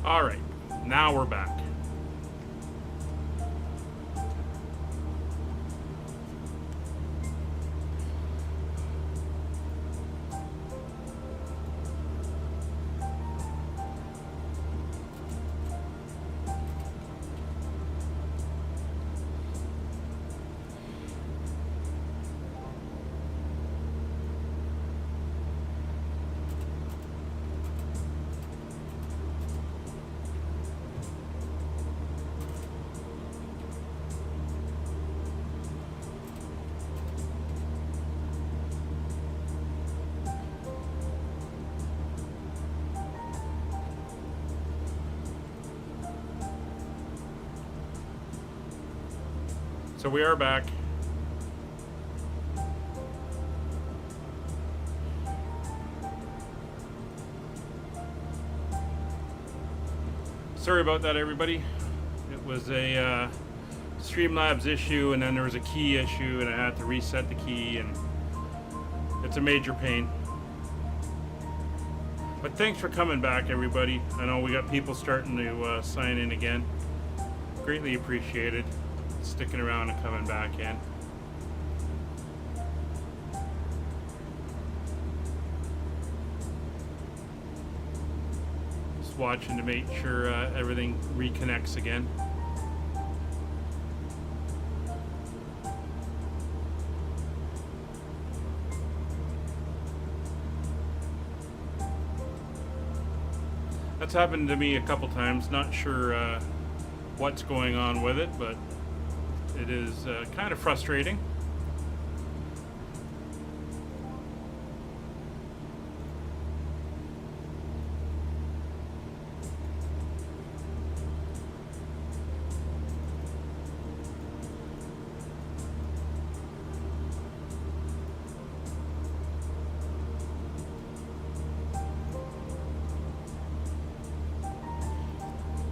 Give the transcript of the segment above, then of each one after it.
Alright, now we're back. So we are back. Sorry about that, everybody. It was a Streamlabs issue, and then there was a key issue, and I had to reset the key, and it's a major pain. But thanks for coming back, everybody. I know we got people starting to sign in again. Greatly appreciated. Sticking around and coming back in. Just watching to make sure everything reconnects again. That's happened to me a couple times. Not sure what's going on with it, but it is kind of frustrating.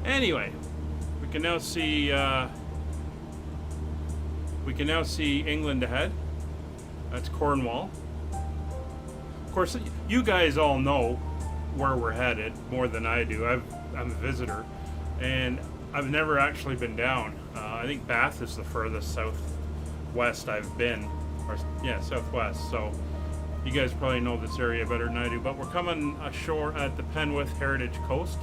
Anyway, we can now see England ahead. That's Cornwall. Of course, you guys all know where we're headed more than I do. I'm a visitor, and I've never actually been down. I think Bath is the furthest southwest I've been, or yeah, southwest. So you guys probably know this area better than I do. But we're coming ashore at the Penwith Heritage Coast,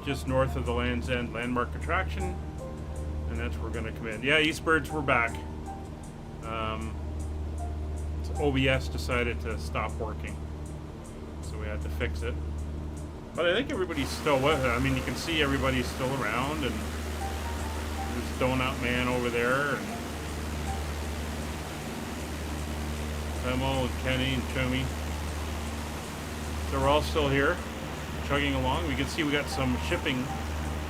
just north of the Land's End landmark attraction. And that's where we're going to come in. Yeah, Eastbirds, we're back. OBS decided to stop working, so we had to fix it. But I think everybody's still with it. I mean, you can see everybody's still around, and there's Donut Man over there, and Emil and Kenny and Chummy. So we're all still here, chugging along. We can see we got some shipping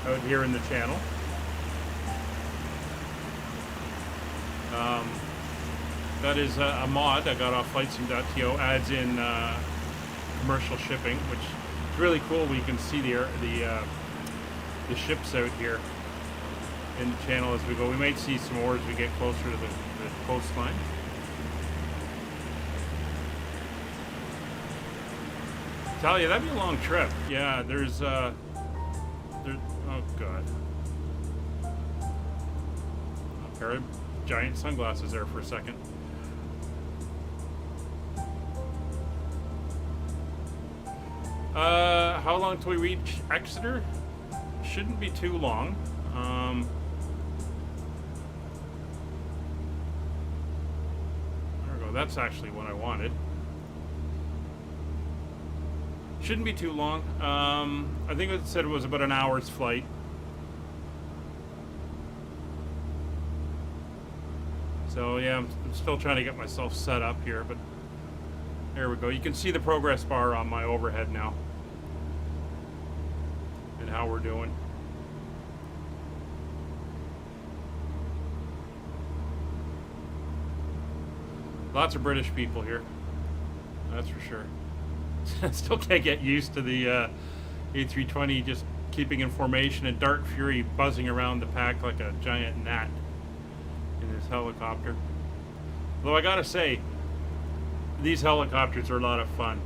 out here in the channel. That is a mod I got off flightsim.to, adds in commercial shipping, which is really cool. We can see the ships out here in the channel as we go. We might see some more as we get closer to the coastline. Tell you, that'd be a long trip. Yeah, there's oh god, a pair of giant sunglasses there for a second. How long till we reach Exeter? Shouldn't be too long. There we go. That's actually what I wanted. Shouldn't be too long. I think it said it was about an hour's flight. So yeah, I'm still trying to get myself set up here, but there we go. You can see the progress bar on my overhead now and how we're doing. Lots of British people here, that's for sure. Still can't get used to the A320 just keeping in formation and Dark Fury buzzing around the pack like a giant gnat in this helicopter. Though I gotta say, these helicopters are a lot of fun.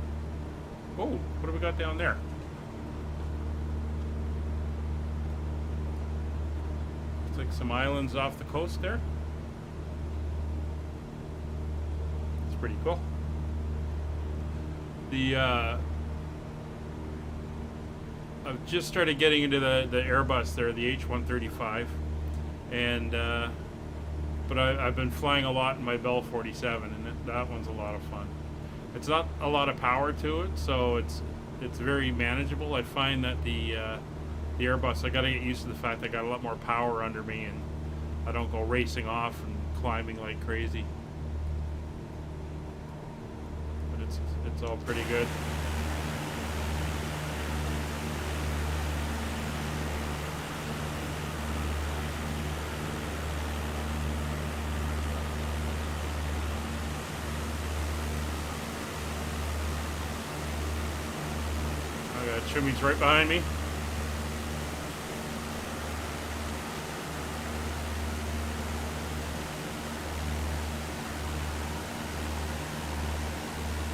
Oh, what do we got down there? Looks like some islands off the coast there. It's pretty cool. I've just started getting into the Airbus there, the H135, and but I've been flying a lot in my Bell 47, and that one's a lot of fun. It's not a lot of power to it, so it's very manageable. I find that the Airbus, I got to get used to the fact that I got a lot more power under me, and I don't go racing off and climbing like crazy. But it's all pretty good. Chimmy's right behind me.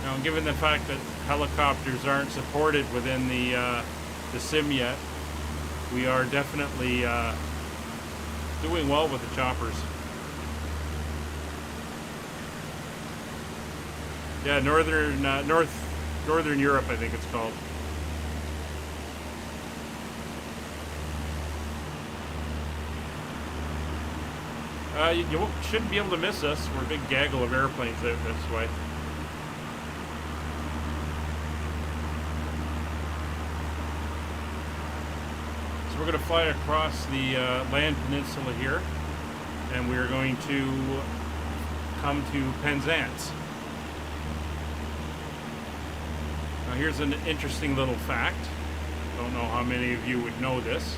Now, given the fact that helicopters aren't supported within the sim yet, we are definitely doing well with the choppers. Yeah, northern Europe, I think it's called. You shouldn't be able to miss us. We're a big gaggle of airplanes out this way. So we're going to fly across the land peninsula here, and we're going to come to Penzance. Now here's an interesting little fact. Don't know how many of you would know this.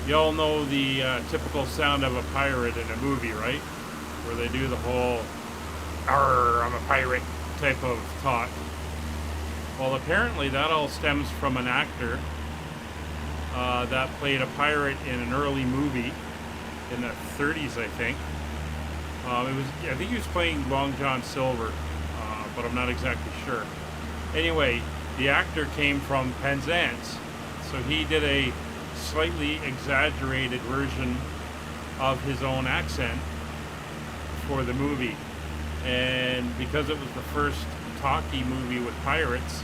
You all know the typical sound of a pirate in a movie, right? Where they do the whole "Arr, I'm a pirate" type of talk. Well, apparently that all stems from an actor that played a pirate in an early movie in the 30s, I think. I think he was playing Long John Silver, but I'm not exactly sure. Anyway, the actor came from Penzance, so he did a slightly exaggerated version of his own accent for the movie, and because it was the first talkie movie with pirates,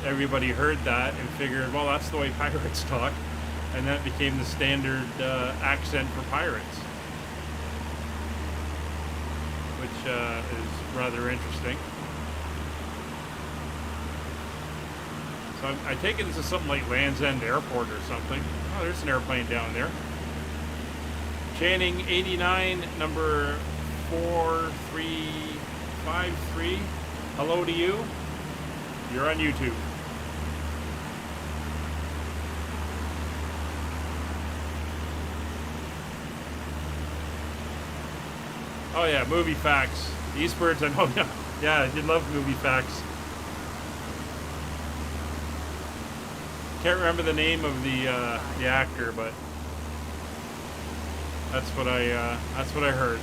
everybody heard that and figured, well, that's the way pirates talk, and that became the standard accent for pirates, which is rather interesting. So I take it this is something like Land's End Airport or something. Oh, there's an airplane down there. Channing 89, number 4353. Hello to you. You're on YouTube. Oh yeah, movie facts. These birds, I know. Yeah, you love movie facts. Can't remember the name of the actor, but that's what I heard.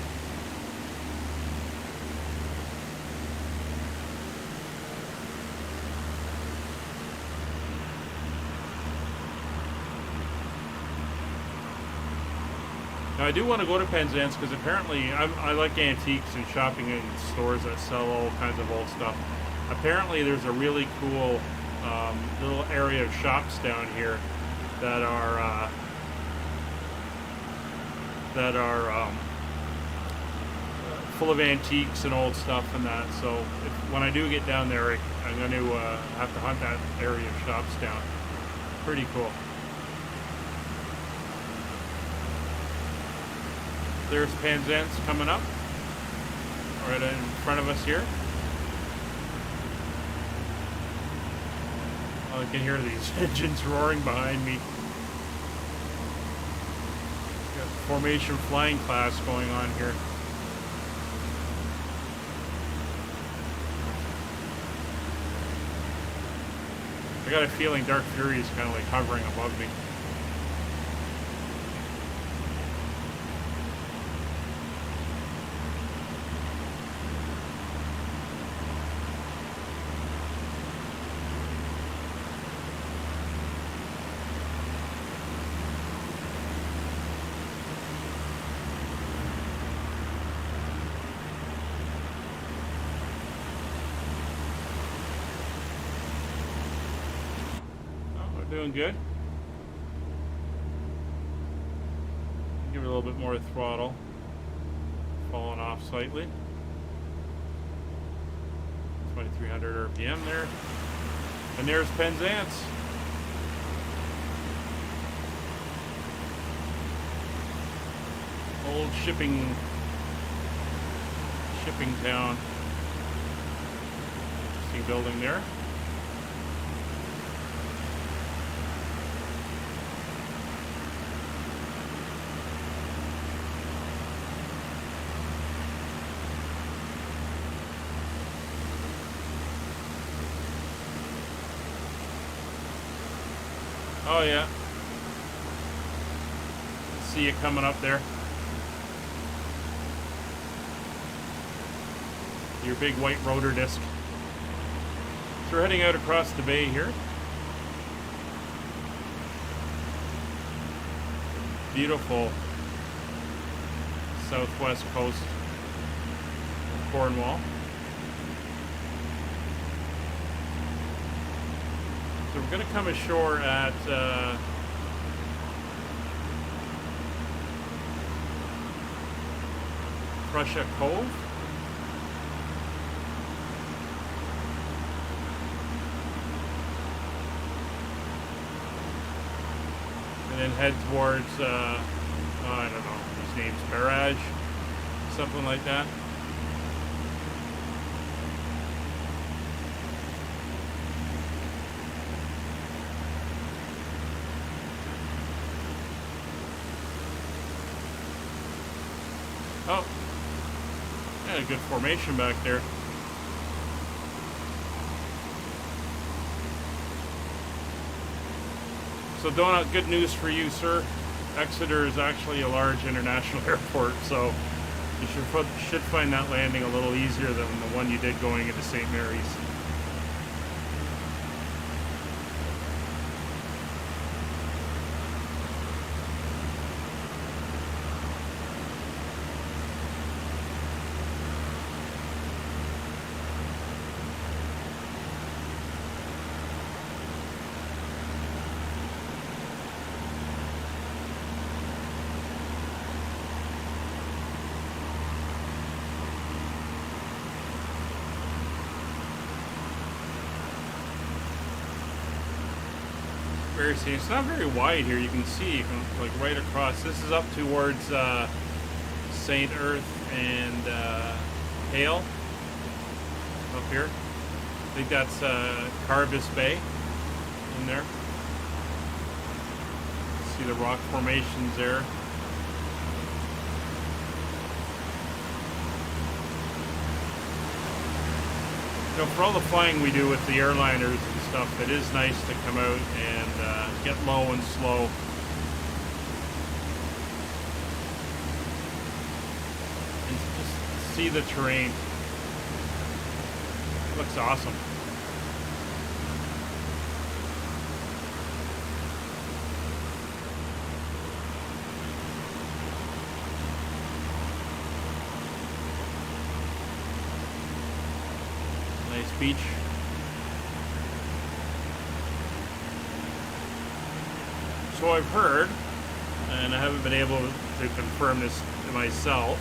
Now I do want to go to Penzance because apparently I like antiques and shopping in stores that sell all kinds of old stuff. Apparently there's a really cool little area of shops down here that are full of antiques and old stuff and that. So when I do get down there, I'm going to have to hunt that area of shops down. Pretty cool. There's Penzance coming up right in front of us here. I can hear these engines roaring behind me. Got formation flying class going on here. I got a feeling Dark Fury is kind of like hovering above me. doing good. Give it a little bit more throttle. Falling off slightly. 2300 RPM there. And there's Penzance. Old shipping town. Interesting building there. Oh yeah. See you coming up there. Your big white rotor disc. So we're heading out across the bay here. Beautiful southwest coast of Cornwall. So we're going to come ashore at Prussia Cove. And then head towards, I don't know, his name's Barrage, something like that. Oh, yeah, a good formation back there. So Donut, good news for you, sir. Exeter is actually a large international airport, so you should find that landing a little easier than the one you did going into St. Mary's. It's not very wide here. You can see like right across. This is up towards St. Earth and Hale up here. I think that's Carvis Bay in there. See the rock formations there. You know, for all the flying we do with the airliners and stuff, it is nice to come out and get low and slow. And just see the terrain. It looks awesome. Nice beach. So I've heard, and I haven't been able to confirm this myself,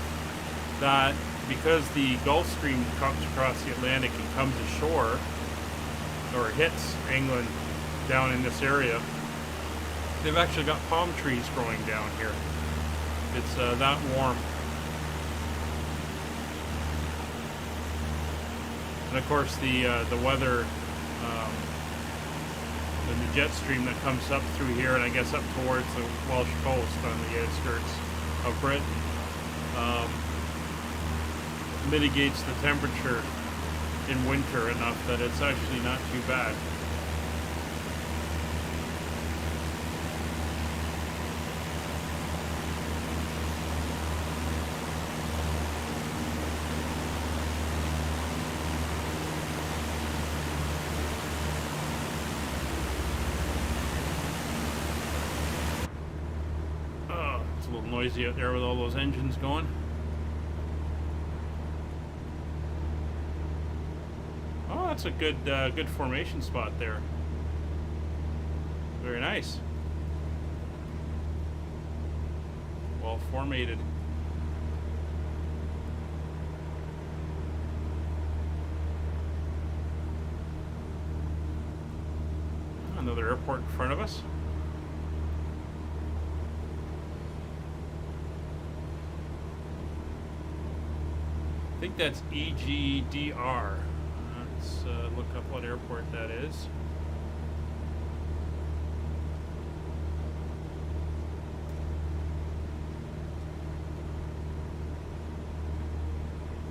that because the Gulf Stream comes across the Atlantic and comes ashore, or hits England down in this area, they've actually got palm trees growing down here. It's that warm. And of course the weather, and the jet stream that comes up through here and I guess up towards the Welsh coast on the outskirts of Britain mitigates the temperature in winter enough that it's actually not too bad. A little noisy out there with all those engines going. Oh, that's a good formation spot there. Very nice. Well formatted. Another airport in front of us. I think that's EGDR. Let's look up what airport that is.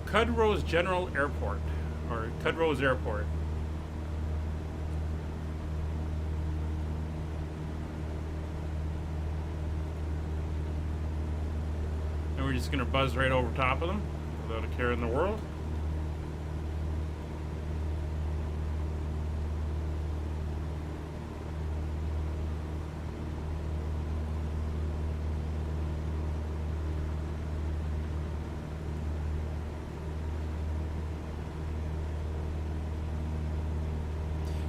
Cudrose General Airport, or Cudrose Airport. And we're just going to buzz right over top of them without a care in the world.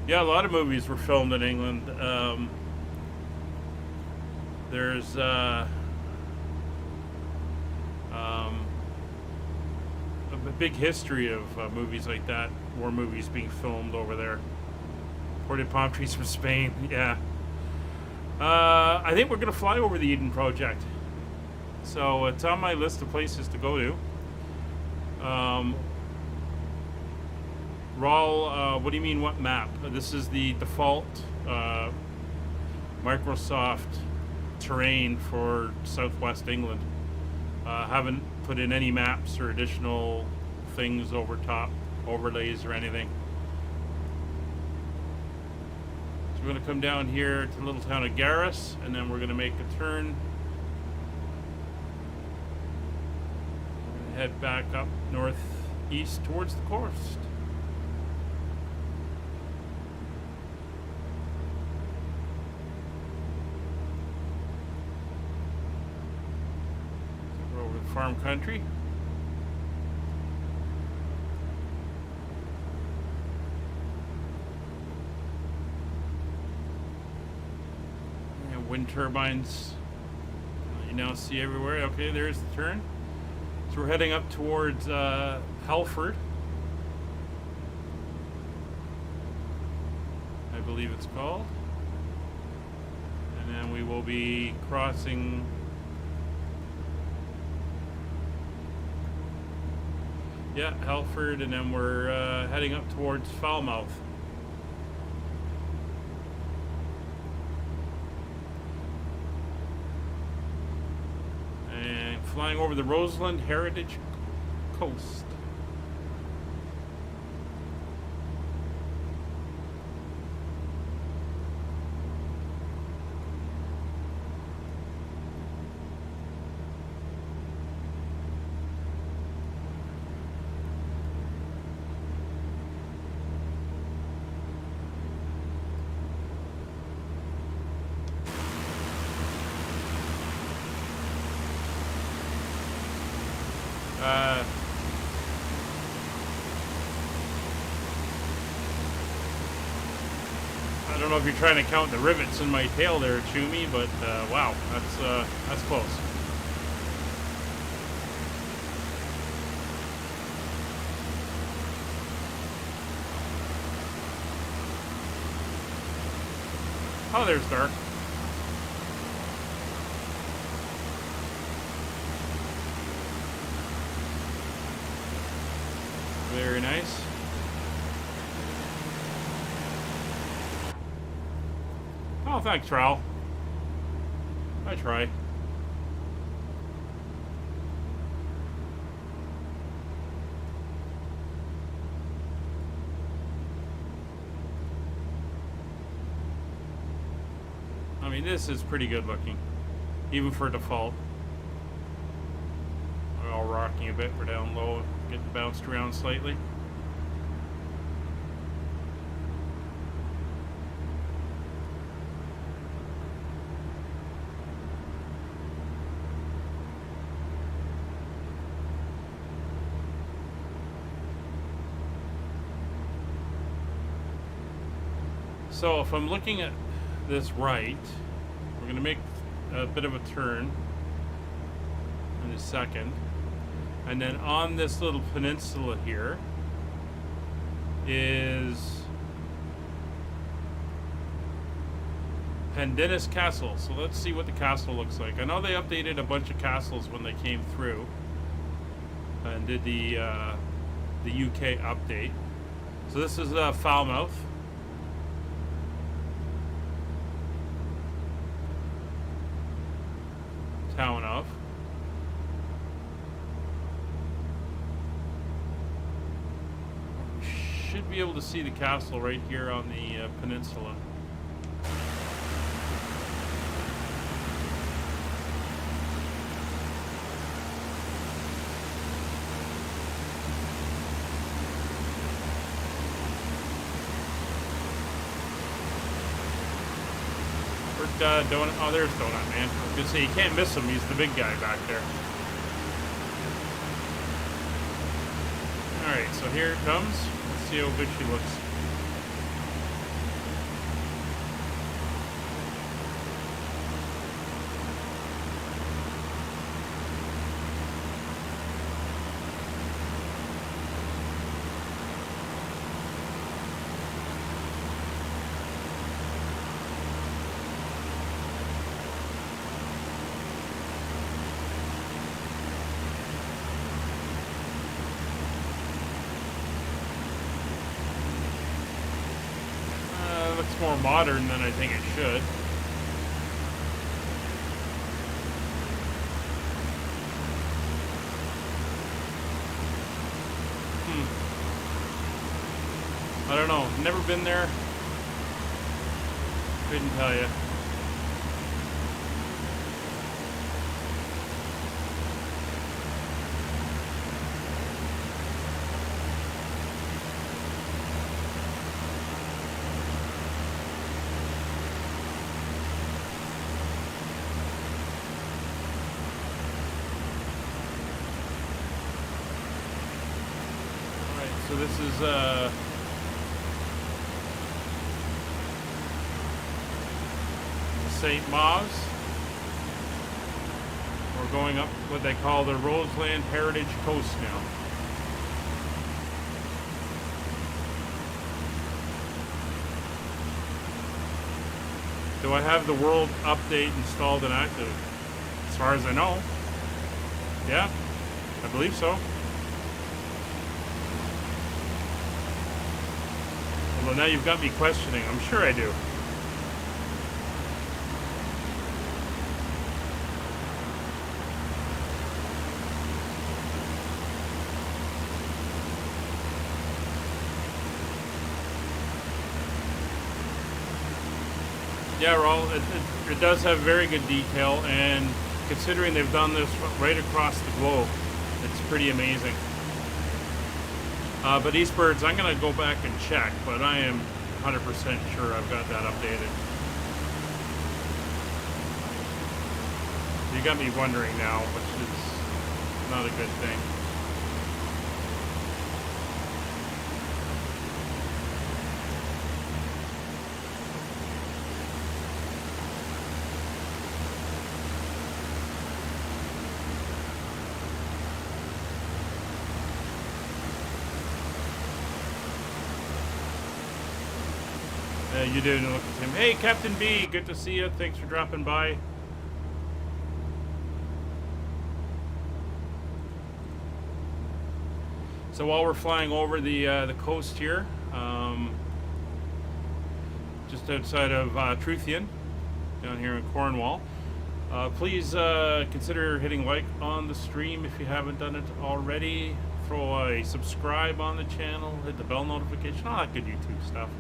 Yeah, a lot of movies were filmed in England. There's a big history of movies like that, war movies being filmed over there. Imported palm trees from Spain, yeah. I think we're going to fly over the Eden Project. So it's on my list of places to go to. Rawl, what do you mean, what map? This is the default Microsoft terrain for southwest England. Haven't put in any maps or additional things over top, overlays or anything. So we're going to come down here to the little town of Garris, and then we're going to make a turn. Head back up northeast towards the coast. Farm country. And wind turbines you now see everywhere. Okay, there's the turn. So we're heading up towards Halford, I believe it's called. And then we will be crossing Halford, and then we're heading up towards Falmouth. And flying over the Roseland Heritage Coast. I don't know if you're trying to count the rivets in my tail there, Chumi, but wow, that's close. Oh, there's dark. Very nice. Oh, thanks, Trowel. I try. I mean, this is pretty good looking, even for default. We're all rocking a bit. We're down low, getting bounced around slightly. So if I'm looking at this right. We're going to make a bit of a turn in a second. And then on this little peninsula here is Pandenis Castle. So let's see what the castle looks like. I know they updated a bunch of castles when they came through and did the UK update. So this is Falmouth. Town of. Should be able to see the castle right here on the peninsula. Donut. Oh, there's Donut, man. I was gonna say, you can't miss him. He's the big guy back there. Alright, so here it comes. Let's see how good she looks. More modern than I think it should. I don't know. Never been there. Couldn't tell you. So this is St. Mawes. We're going up what they call the Roseland Heritage Coast now. Do I have the world update installed and active? As far as I know. Yeah, I believe so. Well, now you've got me questioning. I'm sure I do. Yeah, Raul, it does have very good detail, and considering they've done this right across the globe, it's pretty amazing. But Eastbirds, I'm going to go back and check, but I am 100% sure I've got that updated. You got me wondering now, which is not a good thing. You did look at him. Hey, Captain B, good to see you. Thanks for dropping by. So while we're flying over the coast here, just outside of Truthian, down here in Cornwall, please consider hitting like on the stream if you haven't done it already. Throw a subscribe on the channel, hit the bell notification, all that good YouTube stuff.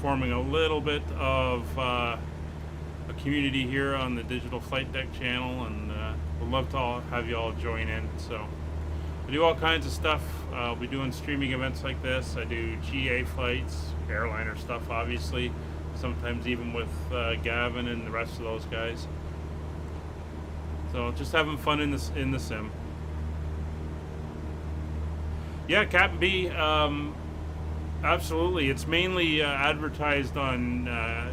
Forming a little bit of a community here on the Digital Flight Deck channel, and would love to have you all join in. So I do all kinds of stuff. I'll be doing streaming events like this. I do GA flights, airliner stuff, obviously. Sometimes even with Gavin and the rest of those guys. So just having fun in the sim. Yeah, Captain B. Absolutely. It's mainly advertised on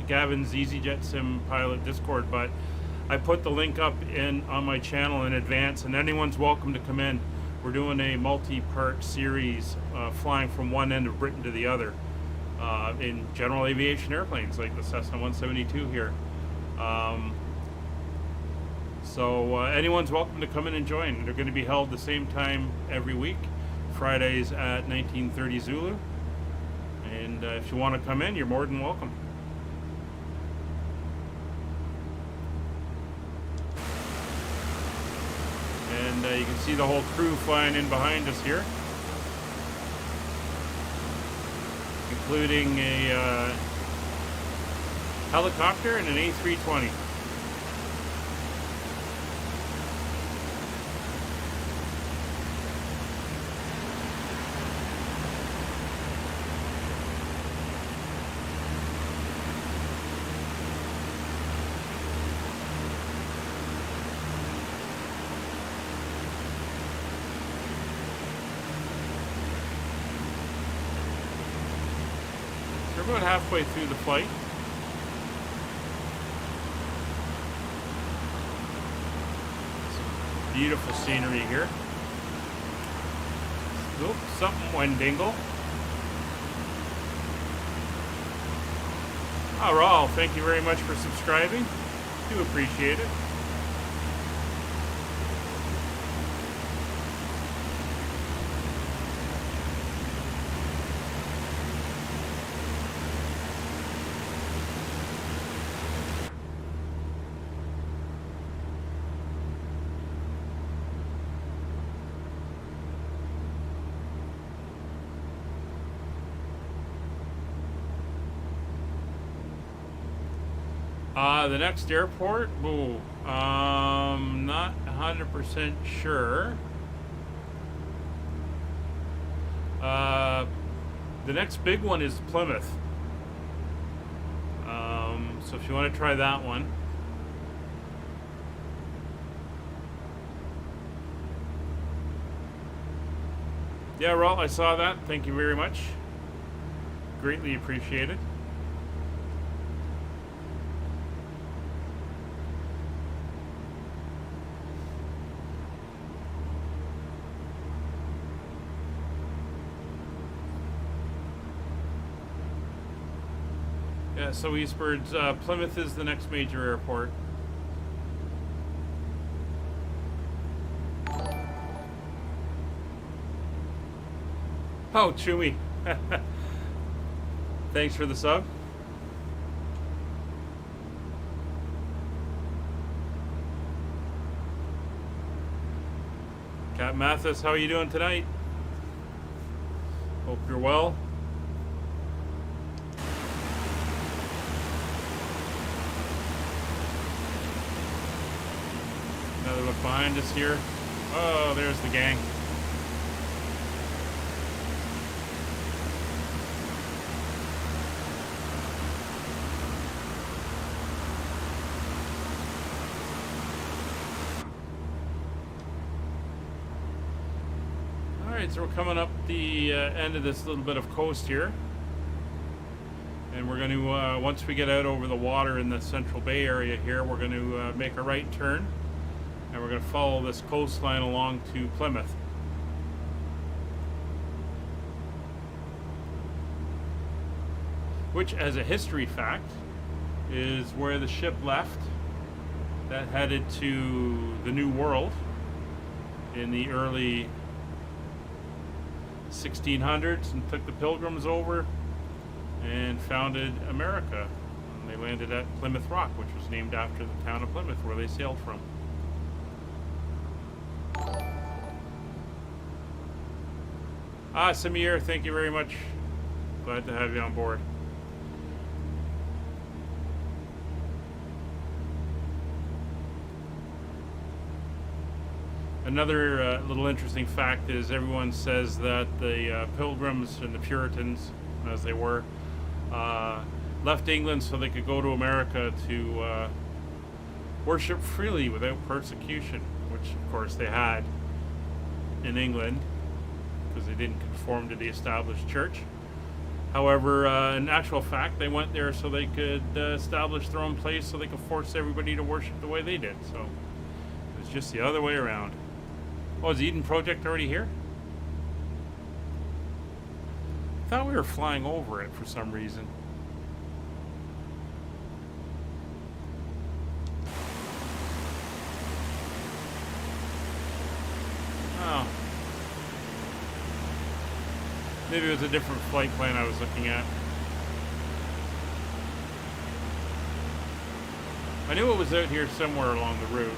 Gavin's EasyJet Sim Pilot Discord, but I put the link up on my channel in advance, and anyone's welcome to come in. We're doing a multi-part series flying from one end of Britain to the other in general aviation airplanes like the Cessna 172 here. So anyone's welcome to come in and join. They're going to be held the same time every week, Fridays at 1930 Zulu. And if you want to come in, you're more than welcome. And you can see the whole crew flying in behind us here, including a helicopter and an A320. We're about halfway through the flight. Some beautiful scenery here. Oop, something went dingle. Oh, Raul, thank you very much for subscribing. Do appreciate it. The next airport, not 100% sure. The next big one is Plymouth. So if you want to try that one. Yeah, Raul, I saw that. Thank you very much. Greatly appreciated. Yeah, so eastwards, Plymouth is the next major airport. Oh, Chewy. Thanks for the sub. Cat Mathis, how are you doing tonight? Hope you're well. Another look behind us here. Oh, there's the gang. Alright, so we're coming up the end of this little bit of coast here. And we're going to, once we get out over the water in the Central Bay area here, we're going to make a right turn. And we're going to follow this coastline along to Plymouth. Which, as a history fact, is where the ship left that headed to the New World in the early 1600s and took the Pilgrims over and founded America. And they landed at Plymouth Rock, which was named after the town of Plymouth where they sailed from. Samir, thank you very much. Glad to have you on board. Another little interesting fact is everyone says that the Pilgrims and the Puritans, as they were, left England so they could go to America to worship freely without persecution, which of course they had in England, because they didn't conform to the established church. However, in actual fact, they went there so they could establish their own place, so they could force everybody to worship the way they did. So it was just the other way around. Oh, is the Eden Project already here? I thought we were flying over it for some reason. Oh. Maybe it was a different flight plan I was looking at. I knew it was out here somewhere along the route.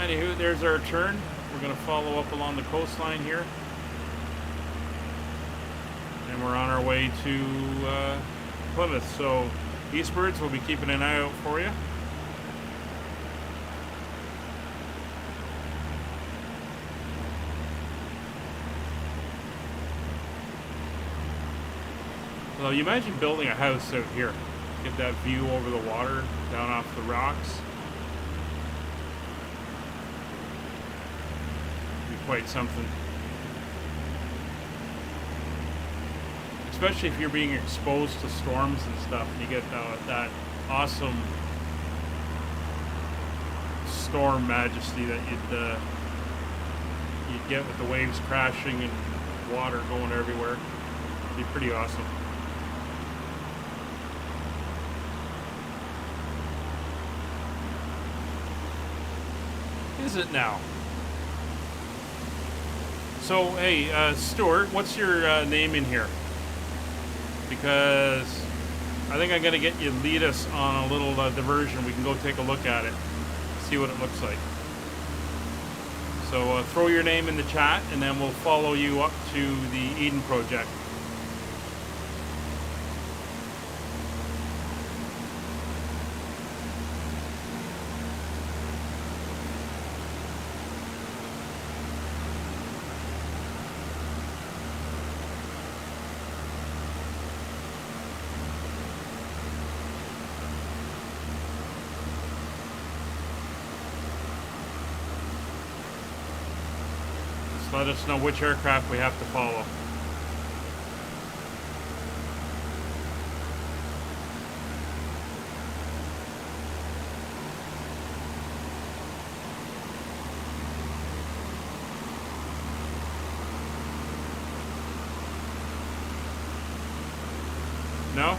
Anywho, there's our turn. We're going to follow up along the coastline here. And we're on our way to Plymouth. So, eastwards, we'll be keeping an eye out for you. So you imagine building a house out here. Get that view over the water, down off the rocks. Be quite something. Especially if you're being exposed to storms and stuff. You get that awesome storm majesty that you'd get with the waves crashing and water going everywhere. It'd be pretty awesome. Is it now? So, hey, Stuart, what's your name in here? Because I think I'm going to get you lead us on a little diversion. We can go take a look at it, see what it looks like. So throw your name in the chat, and then we'll follow you up to the Eden Project. Let us know which aircraft we have to follow. No?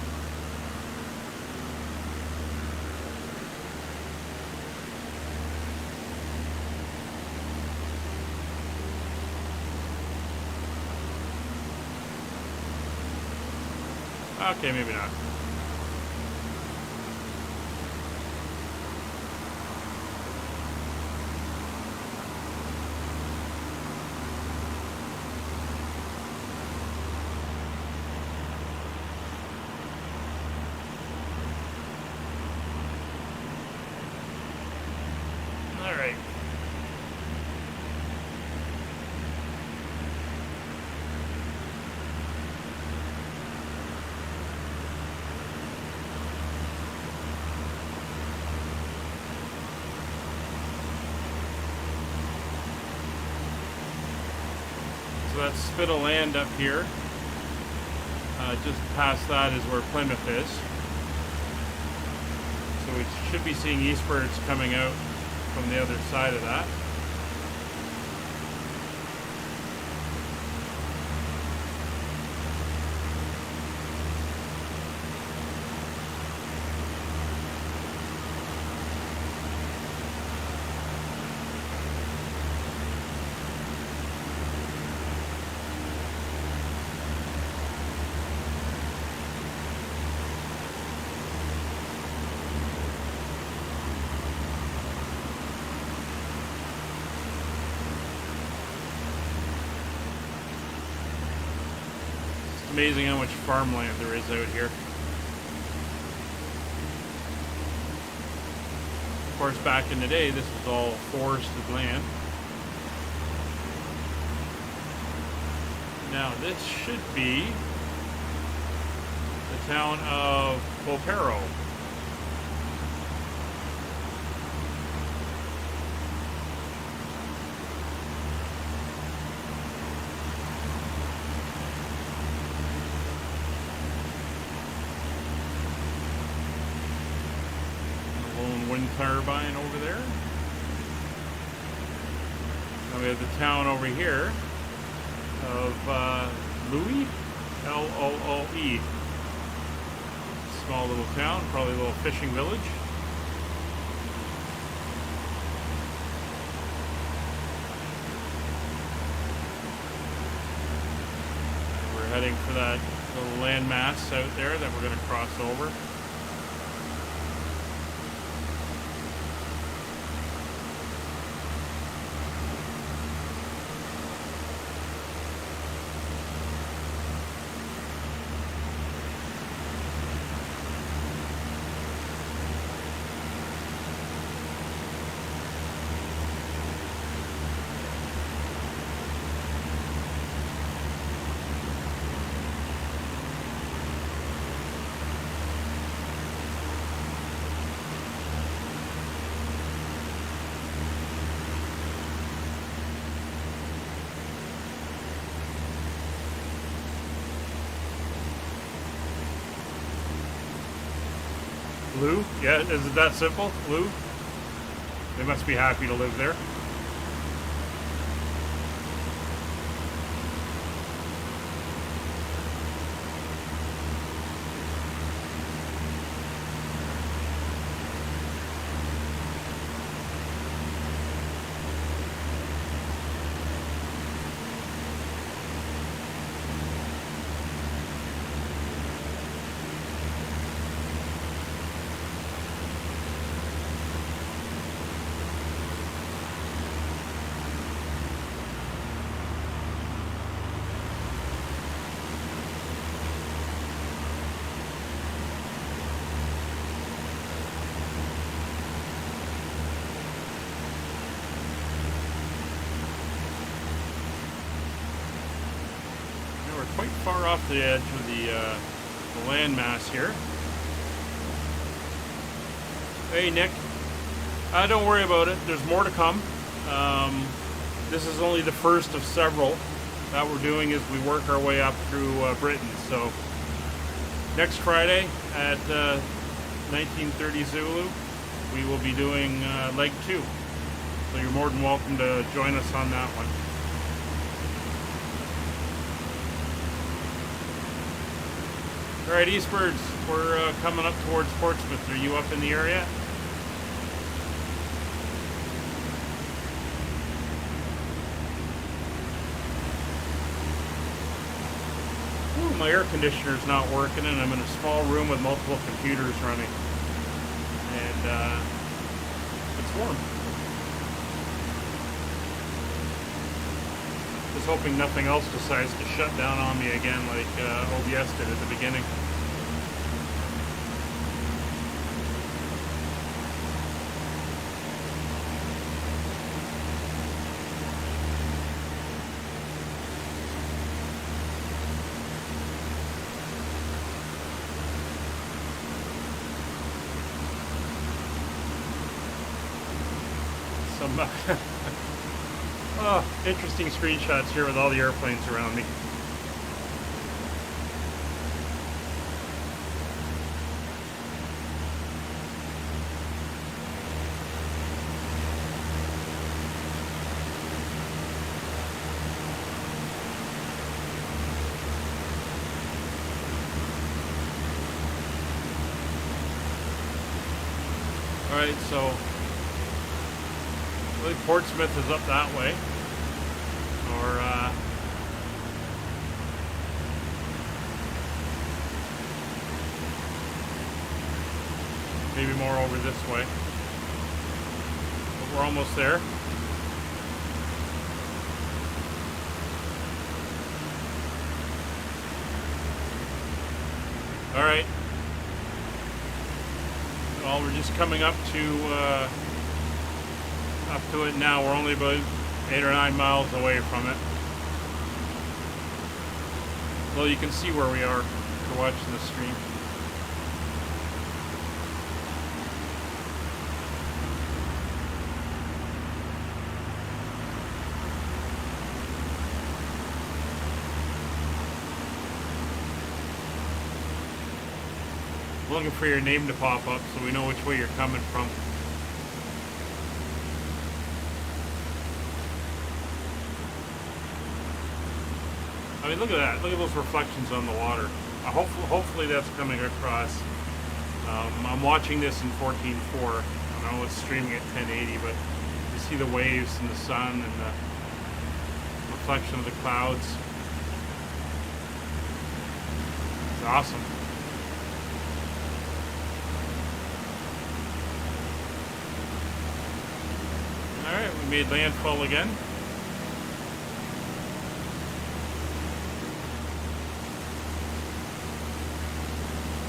Okay, maybe not. All right. So that's spit of land up here. Just past that is where Plymouth is. So we should be seeing eastwards coming out from the other side of that. Amazing how much farmland there is out here. Of course, back in the day, this was all forested land. Now, this should be the town of Polperro. wind turbine over there. And we have the town over here of Louis, L-O-O-E. Small little town, probably a little fishing village. And we're heading for that little landmass out there that we're going to cross over. Lou? Yeah, is it that simple? Lou? They must be happy to live there. Quite far off the edge of the landmass here. Hey Nick, don't worry about it. There's more to come. This is only the first of several that we're doing as we work our way up through Britain. So next Friday at 1930 Zulu, we will be doing leg 2. So you're more than welcome to join us on that one. Alright, Eastbirds, we're coming up towards Portsmouth. Are you up in the area? Ooh, my air conditioner's not working and I'm in a small room with multiple computers running. And it's warm. Just hoping nothing else decides to shut down on me again like OBS did at the beginning. Some oh, interesting screenshots here with all the airplanes around me. Alright, so I believe Portsmouth is up that way. Or maybe more over this way. But we're almost there. All right. Well, we're just coming up to it now. We're only about 8 or 9 miles away from it. Well, you can see where we are if you're watching the stream. Looking for your name to pop up so we know which way you're coming from. I mean, look at that. Look at those reflections on the water. Hopefully that's coming across. I'm watching this in 14:4. I know it's streaming at 1080, but you see the waves and the sun and the reflection of the clouds. It's awesome. Alright, we made landfall again.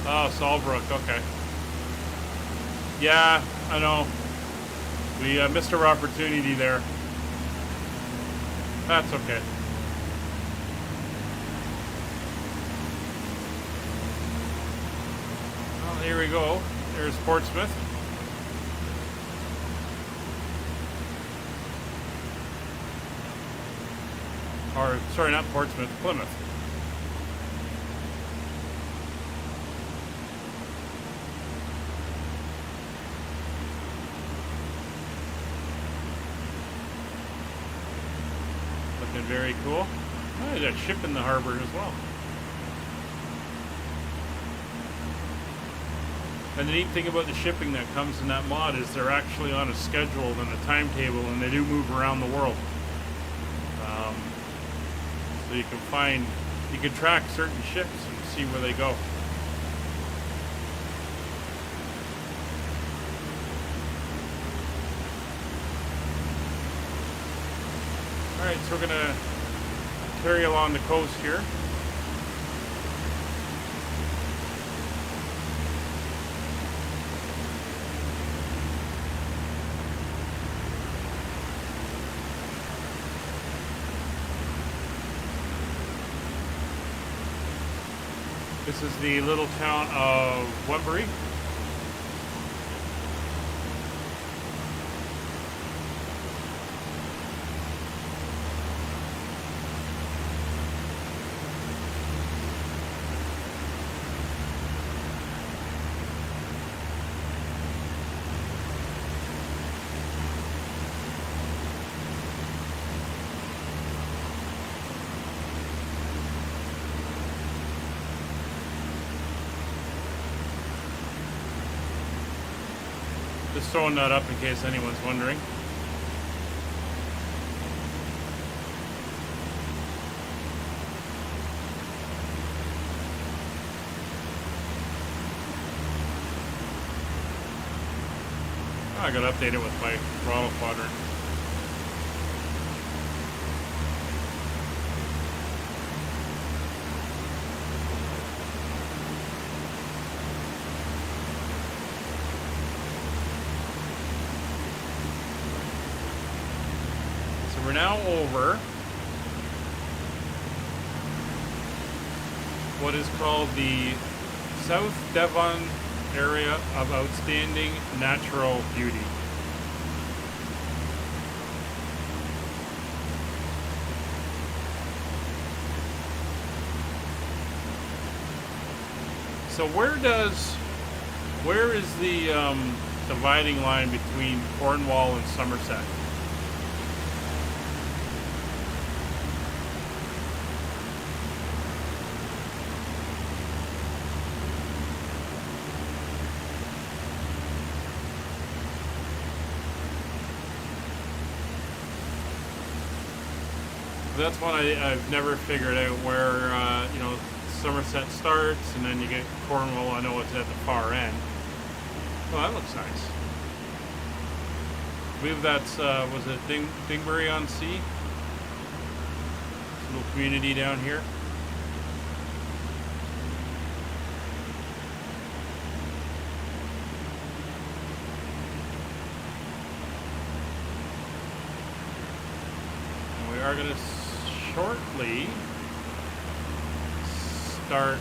Oh, Salbrook, okay. Yeah, I know. We missed our opportunity there. That's okay. Well, here we go. There's Portsmouth. Or, sorry, not Portsmouth, Plymouth. Looking very cool. Oh, there's a ship in the harbor as well. And the neat thing about the shipping that comes in that mod is they're actually on a schedule and a timetable, and they do move around the world. So you can track certain ships and see where they go. Alright, so we're gonna carry along the coast here. This is the little town of Wembury. Just throwing that up in case anyone's wondering. I got to update it with my Throttle Quadrant. We're now over what is called the South Devon area of outstanding natural beauty. So where is the dividing line between Cornwall and Somerset? That's one I've never figured out where, Somerset starts and then you get Cornwall. I know it's at the far end. Well, that looks nice. I believe that's, was it Dingbury on Sea? This little community down here. And we are going to shortly start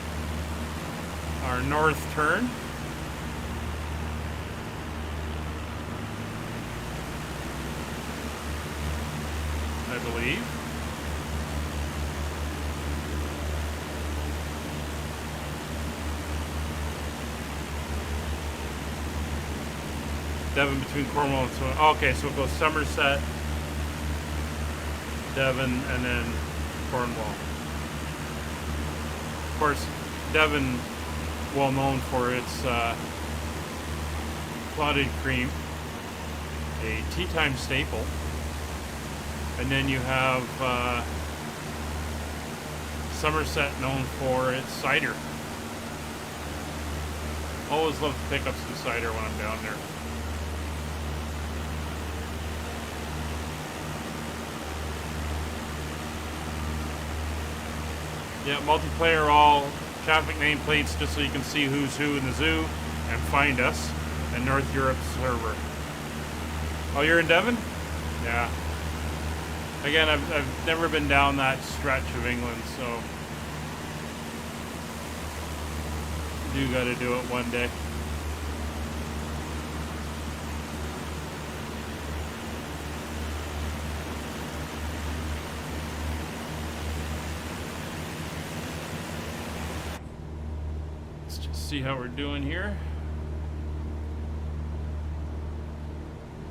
our north turn. I believe. Devon between Cornwall and okay, so it goes Somerset, Devon, and then Cornwall. Of course, Devon, well known for its clotted cream, a tea time staple. And then you have Somerset, known for its cider. Always love to pick up some cider when I'm down there. Yeah, multiplayer, all traffic nameplates, just so you can see who's who in the zoo and find us. And North Europe server. Oh, you're in Devon? Yeah. Again, I've never been down that stretch of England, so do got to do it one day. Let's just see how we're doing here.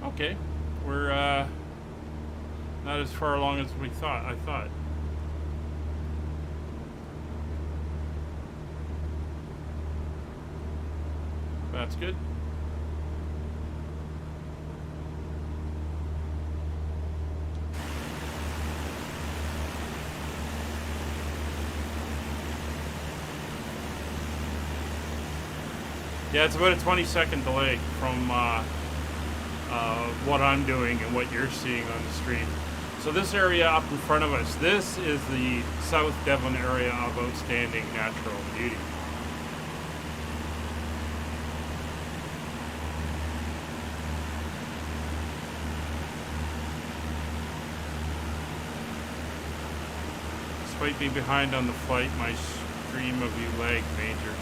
Okay, we're not as far along as I thought. That's good. Yeah, it's about a 20-second delay from what I'm doing and what you're seeing on the stream. So this area up in front of us, this is the South Devon area of outstanding natural beauty. Despite being behind on the flight, my stream of you lagged major.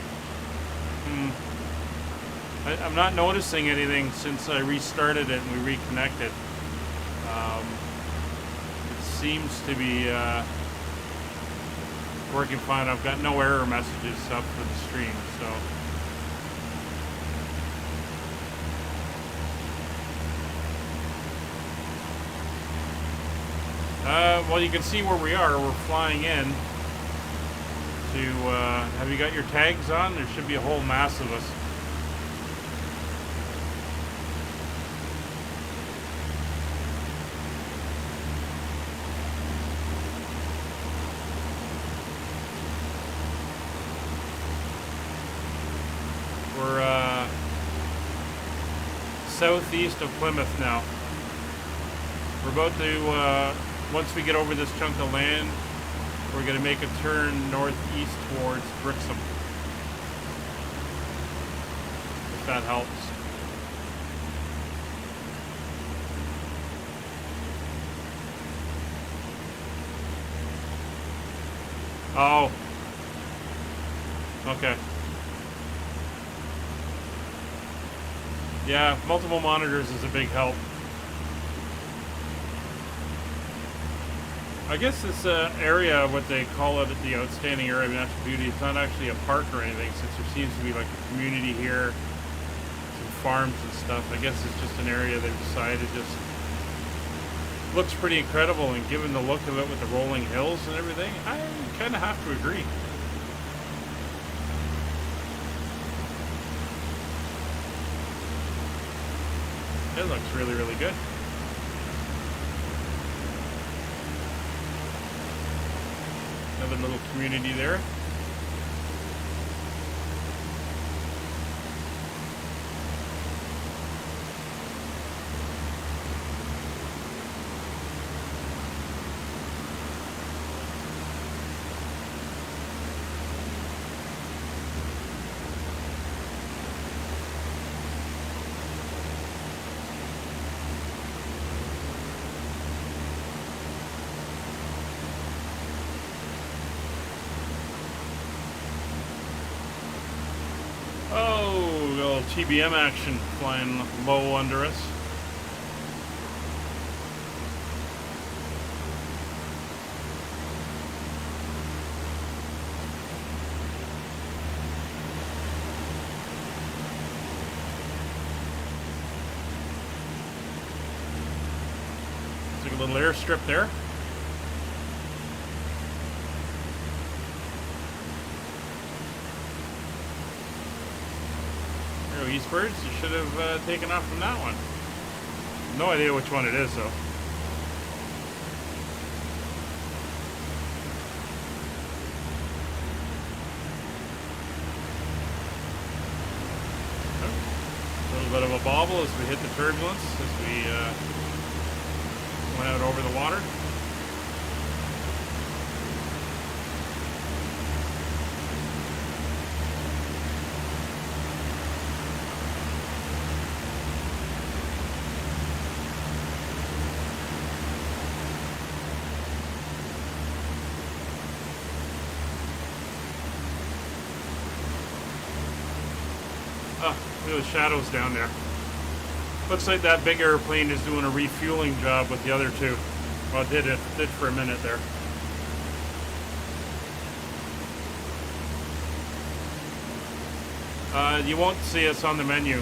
I'm not noticing anything since I restarted it and we reconnected. It seems to be working fine. I've got no error messages up for the stream, so. Well, you can see where we are. We're flying in to, have you got your tags on? There should be a whole mass of us. We're southeast of Plymouth now. We're about to, once we get over this chunk of land, we're going to make a turn northeast towards Brixham. If that helps. Oh. Okay. Yeah, multiple monitors is a big help. I guess this area, what they call it, the outstanding area of natural beauty, it's not actually a park or anything, since there seems to be like a community here, some farms and stuff. I guess it's just an area they've decided just looks pretty incredible, and given the look of it with the rolling hills and everything, I kind of have to agree. It looks really, really good. Another little community there. TBM action flying low under us. Took a little airstrip there. eastwards. You should have taken off from that one. No idea which one it is, though. A little bit of a bobble as we hit the turbulence, as we went out over the water. Look at the shadows down there. Looks like that big airplane is doing a refueling job with the other two. Well, it did for a minute there. You won't see us on the menu.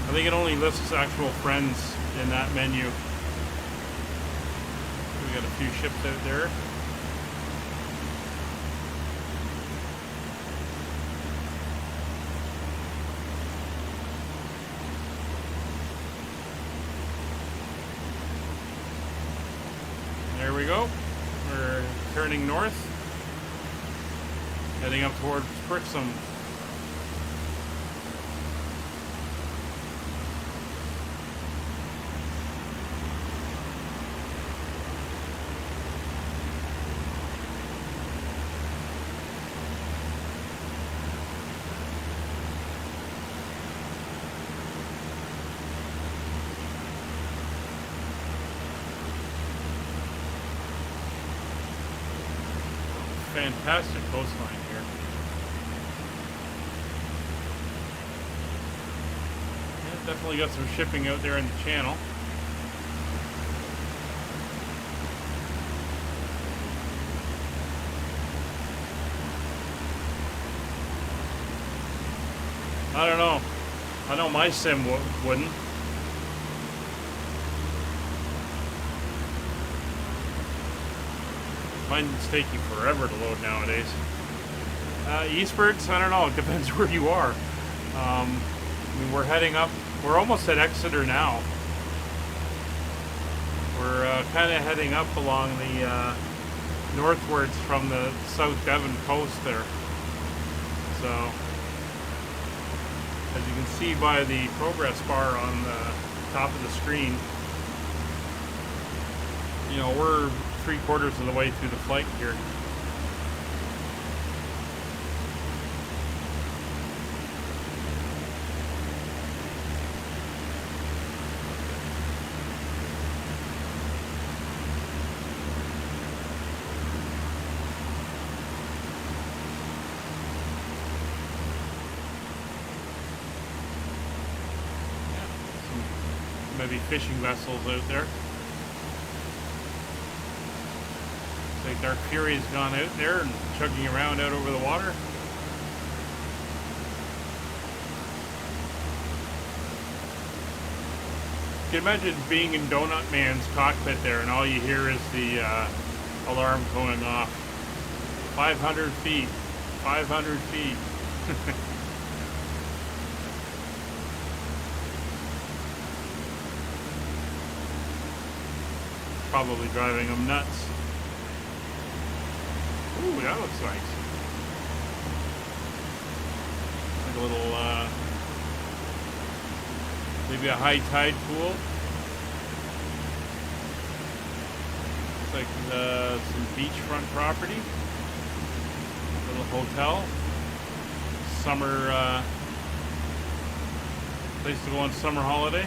I think it only lists actual friends in that menu. We got a few ships out there. There we go. We're turning north, heading up towards Brixham. Fantastic coastline here. Yeah, definitely got some shipping out there in the channel. I don't know. I know my sim wouldn't. Mine's taking forever to load nowadays. Eastwards, I don't know. It depends where you are. I mean, we're heading up. We're almost at Exeter now. We're kind of heading up along the northwards from the South Devon coast there. So, as you can see by the progress bar on the top of the screen, you know, we're 3/4 of the way through the flight here. Some maybe fishing vessels out there. Like Dark Fury's gone out there and chugging around out over the water. You can imagine being in Donut Man's cockpit there and all you hear is the alarm going off. 500 feet. 500 feet. Probably driving them nuts. Ooh, that looks nice. Like a little, maybe a high tide pool. Looks like some beachfront property. Little hotel. Summer, place to go on summer holiday.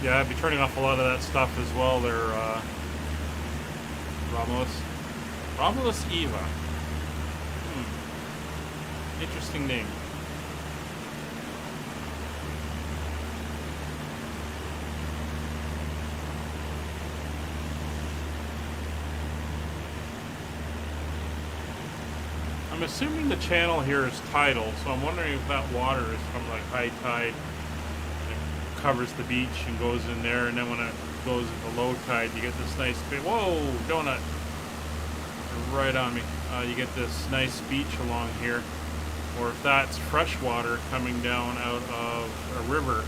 Yeah, I'd be turning off a lot of that stuff as well there, Romulus Eva. Interesting name. I'm assuming the channel here is tidal, so I'm wondering if that water is from like high tide. It covers the beach and goes in there, and then when it goes into low tide, you get this nice big, whoa, donut, right on me. You get this nice beach along here, or if that's fresh water coming down out of a river,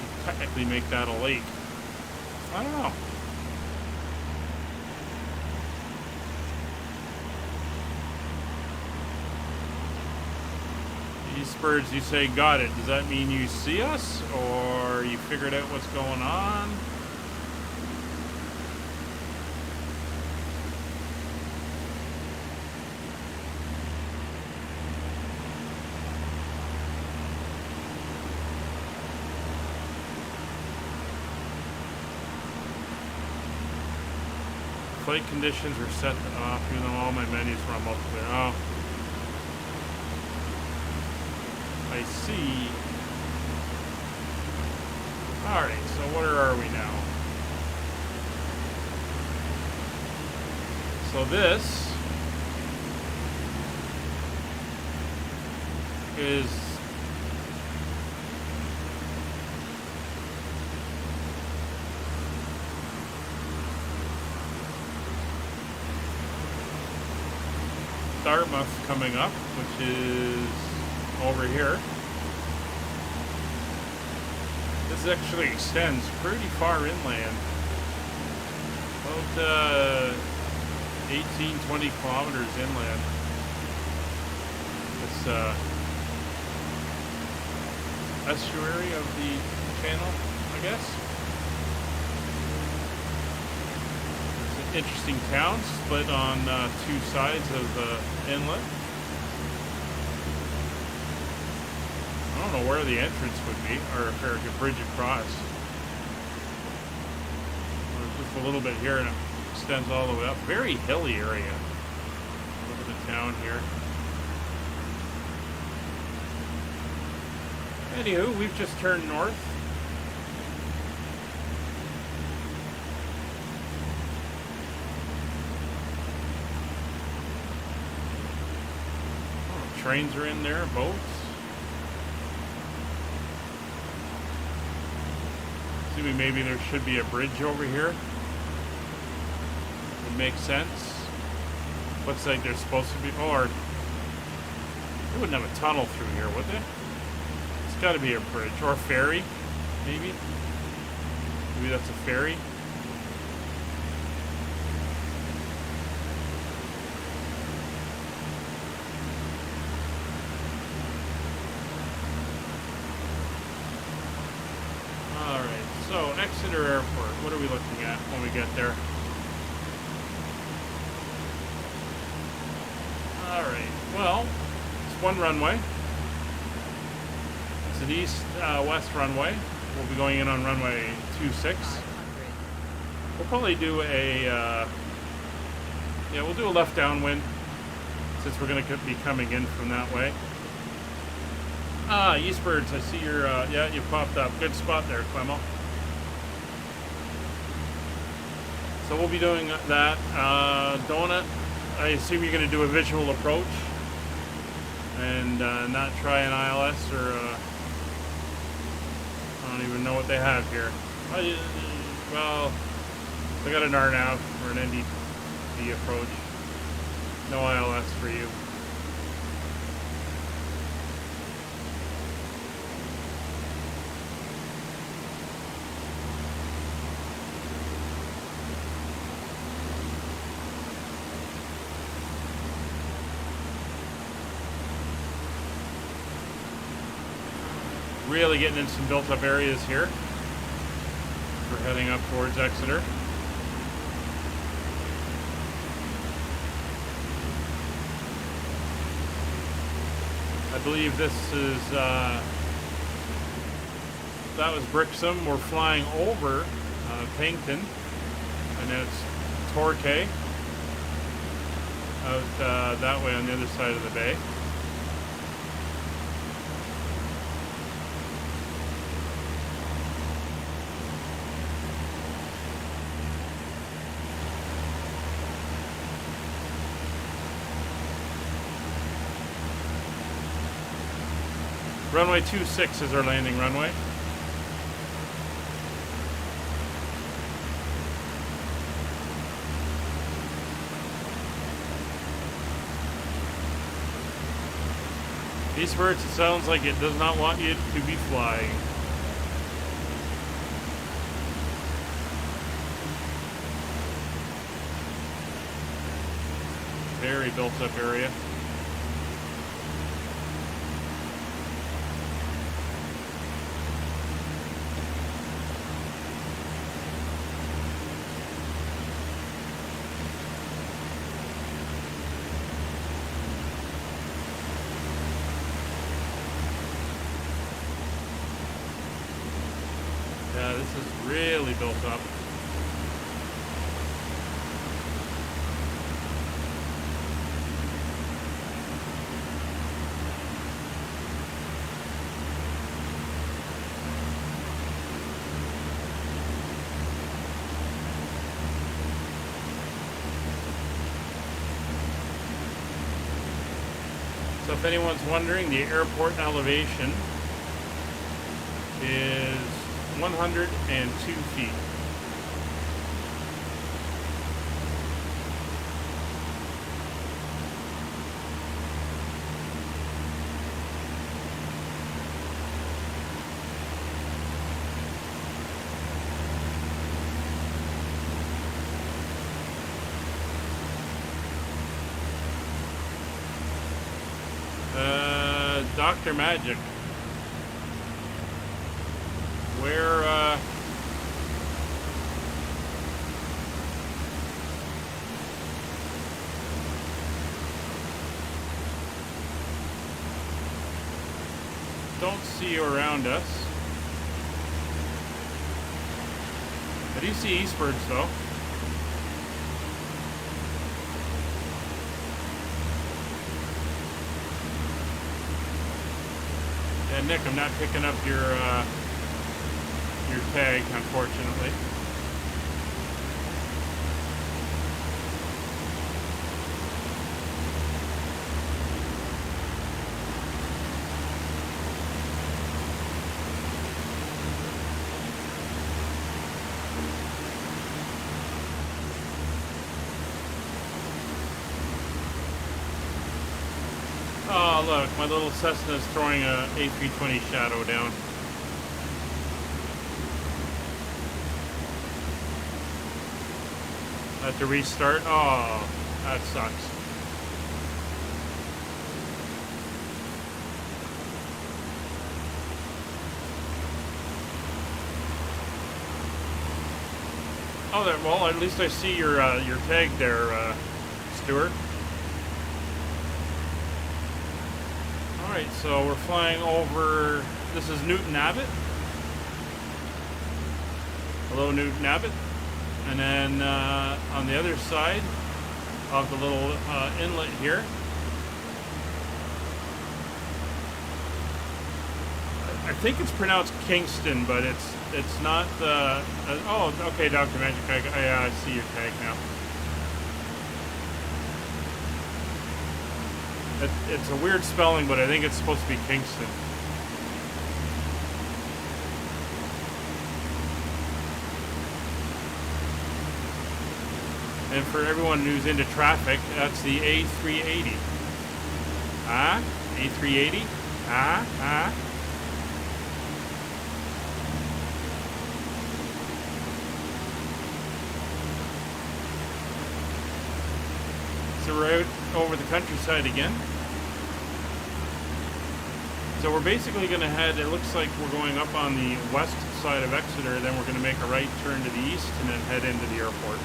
you technically make that a lake. I don't know. These birds, you say, got it. Does that mean you see us, or you figured out what's going on? Flight conditions are set to off, even though all my menus are on multiplayer. Oh. I see. Alright, so where are we now? So this is Dartmouth coming up, which is over here. This actually extends pretty far inland, about 18-20 kilometers inland. This estuary of the channel, I guess. Interesting town, split on two sides of the inlet. I don't know where the entrance would be, or if there's a bridge across. There's just a little bit here, and it extends all the way up. Very hilly area. Look at the town here. Anywho, we've just turned north. Trains are in there, boats. Assuming maybe there should be a bridge over here. Would make sense. Looks like there's supposed to be, or they wouldn't have a tunnel through here, would they? It's got to be a bridge or a ferry, maybe. Maybe that's a ferry. So, Exeter Airport, what are we looking at when we get there? Alright, well, it's one runway. It's an east-west runway. We'll be going in on runway 26. We'll probably do a, yeah, we'll do a left downwind, since we're going to be coming in from that way. Ah, Eastbirds, I see your, yeah, you popped up. Good spot there, Clemo. So we'll be doing that. Donut, I assume you're going to do a visual approach and not try an ILS or I don't even know what they have here. Well, they got an RNAV or an NDT approach. No ILS for you. Really getting in some built-up areas here. We're heading up towards Exeter. I believe this is, that was Brixham. We're flying over Paignton, and then it's Torquay out that way on the other side of the bay. Runway 26 is our landing runway. These birds, it sounds like it does not want you to be flying. Very built up area. Yeah, this is really built up. So if anyone's wondering, the airport elevation is 102 feet. Dr. Magic. Where, don't see you around us. I do see eastbirds though. Yeah, Nick, I'm not picking up your tag, unfortunately. Oh, look, my little Cessna's throwing a A320 shadow down. I have to restart. Oh, that sucks. Oh, that, well, at least I see your tag there, Stuart. All right, so we're flying over. This is Newton Abbott. Hello, Newton Abbott. And then on the other side of the little inlet here, I think it's pronounced Kingston, but it's not. Oh, okay, Dr. Magic, I see your tag now. It's a weird spelling, but I think it's supposed to be Kingston. And for everyone who's into traffic, that's the A380. Ah? A380? Ah? Ah? So we're out over the countryside again. So we're basically going to head, it looks like we're going up on the west side of Exeter, then we're going to make a right turn to the east and then head into the airport.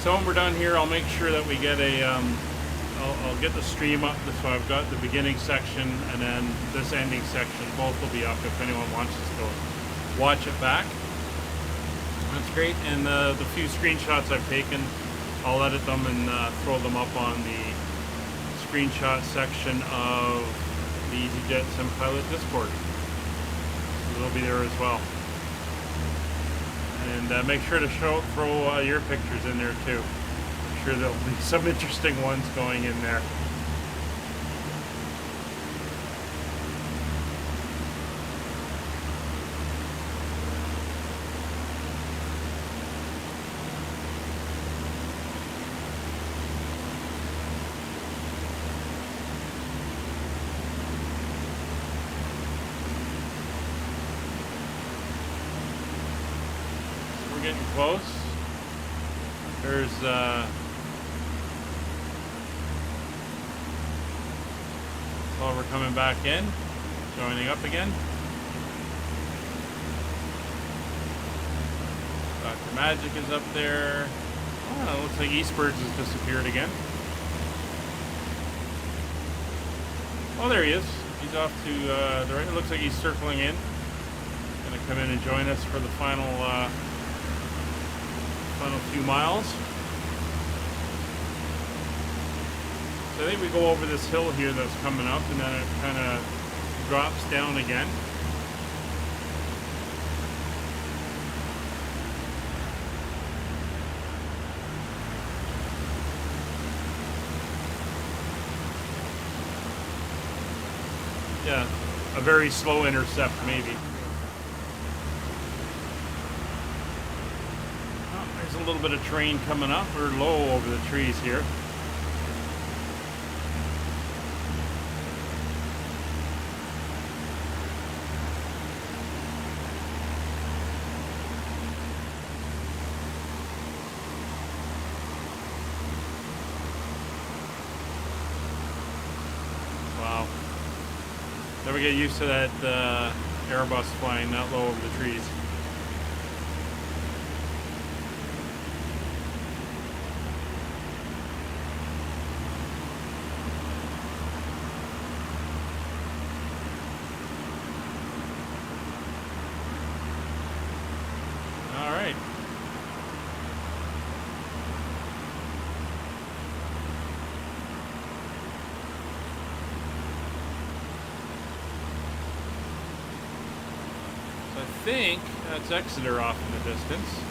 So when we're done here, I'll make sure that we get a I'll get the stream up. So I've got the beginning section and then this ending section. Both will be up if anyone wants to go watch it back. That's great. And the few screenshots I've taken, I'll edit them and throw them up on the screenshot section of the EasyJet SimPilot Discord. So they'll be there as well. And make sure to throw your pictures in there too. I'm sure there'll be some interesting ones going in there. Getting close. There's we're coming back in, joining up again. Dr. Magic is up there. Oh, it looks like Eastbirds has disappeared again. Oh, there he is. He's off to the right. It looks like he's circling in. Gonna come in and join us for the final few miles. So I think we go over this hill here that's coming up, and then it kind of drops down again. Yeah, a very slow intercept maybe. A little bit of terrain coming up. We're low over the trees here. Wow. Never get used to that Airbus flying that low over the trees. I think that's Exeter off in the distance.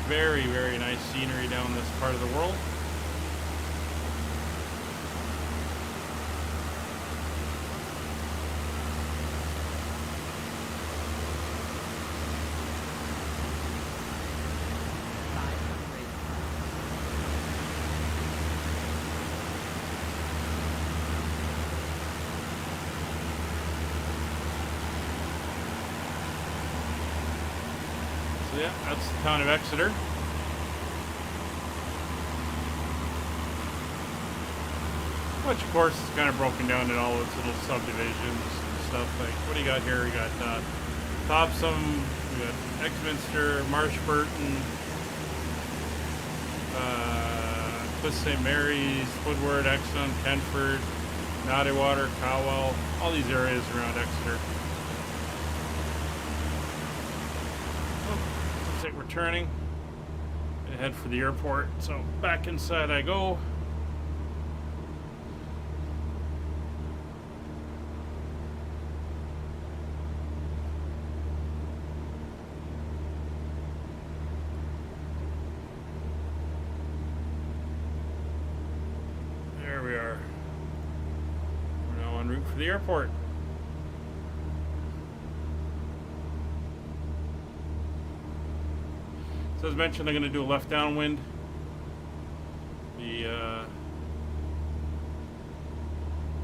Very, very nice scenery down this part of the world. So yeah, that's the town of Exeter. Which, of course, is kind of broken down in all its little subdivisions and stuff. Like, what do you got here? We got Topsom, we got Exminster, Marshburton, Twist St. Mary's, Woodward, Exton, Kenford, Noddywater, Cowell, all these areas around Exeter. Oh, looks like we're turning. Gonna head for the airport, so back inside I go. For the airport. So as mentioned, I'm going to do a left downwind. The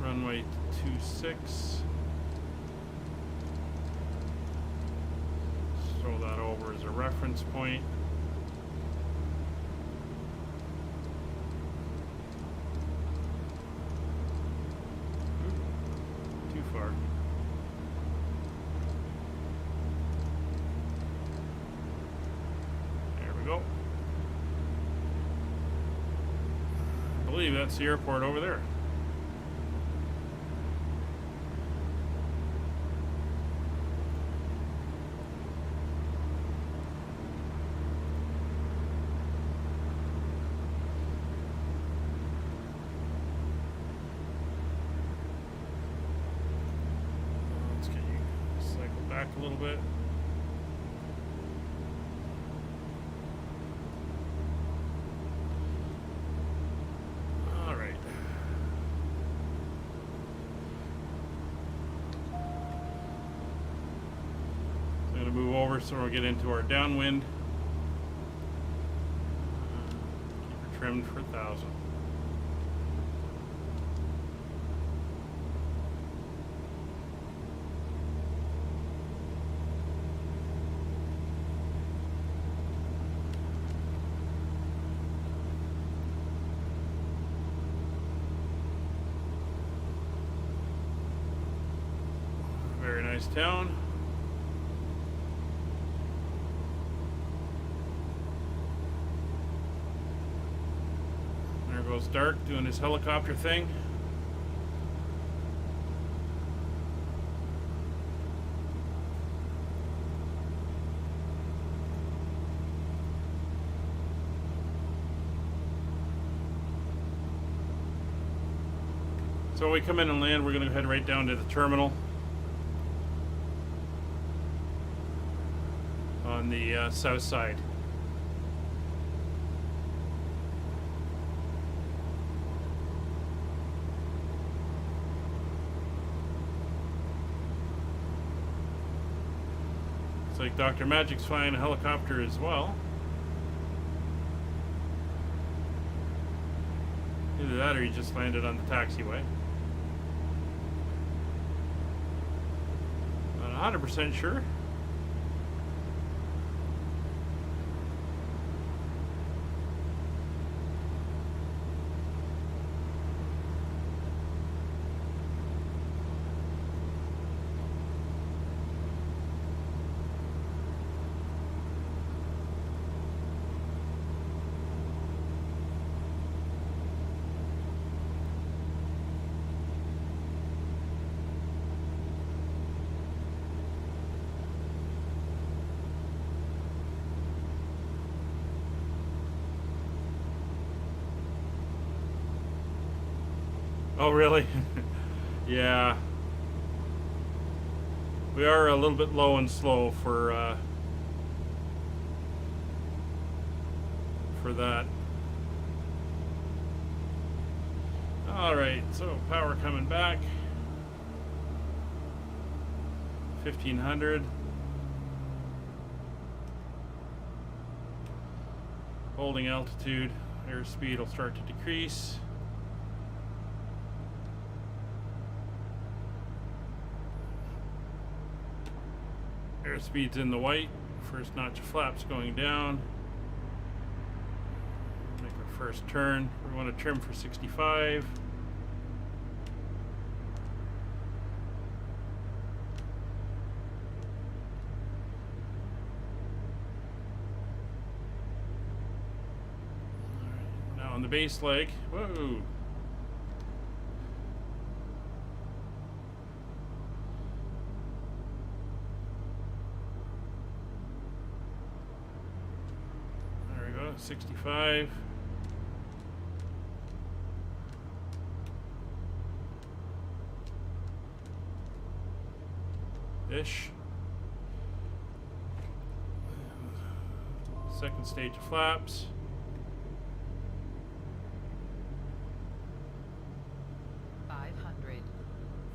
runway 26. reference point. Ooh, too far. There we go. I believe that's the airport over there. A little bit. All right. I'm going to move over so we'll get into our downwind. Keep her trimmed for 1,000. Very nice town. There goes Dark doing his helicopter thing. So when we come in and land, we're going to head right down to the terminal on the south side. Looks like Dr. Magic's flying a helicopter as well. Either that or he just landed on the taxiway. Not 100% sure. Oh, really? Yeah. We are a little bit low and slow for that. All right, so power coming back. 1500. Holding altitude. Airspeed will start to decrease. Airspeed's in the white. First notch of flaps going down. Make our first turn. We want to trim for 65. Alright, now on the base leg. Whoa! There we go, 65. Ish. Second stage of flaps.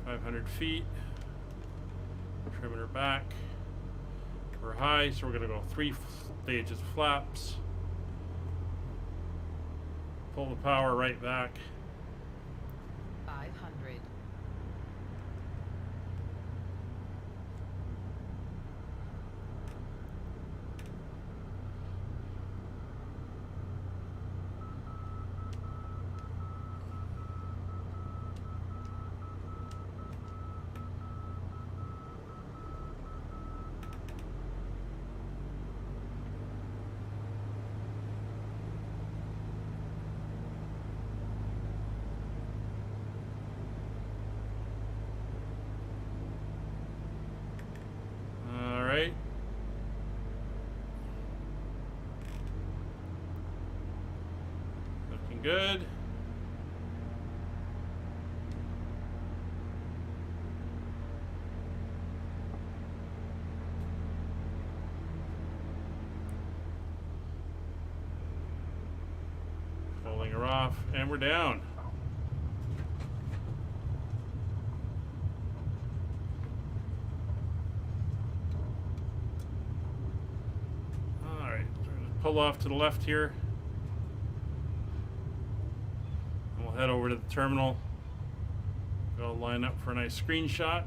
500 feet. Trimming her back. We're high, so we're going to go 3 stages of flaps. Pull the power right back. 500. good. Pulling her off, and we're down. Pull off to the left here. And we'll head over to the terminal. Go line up for a nice screenshot.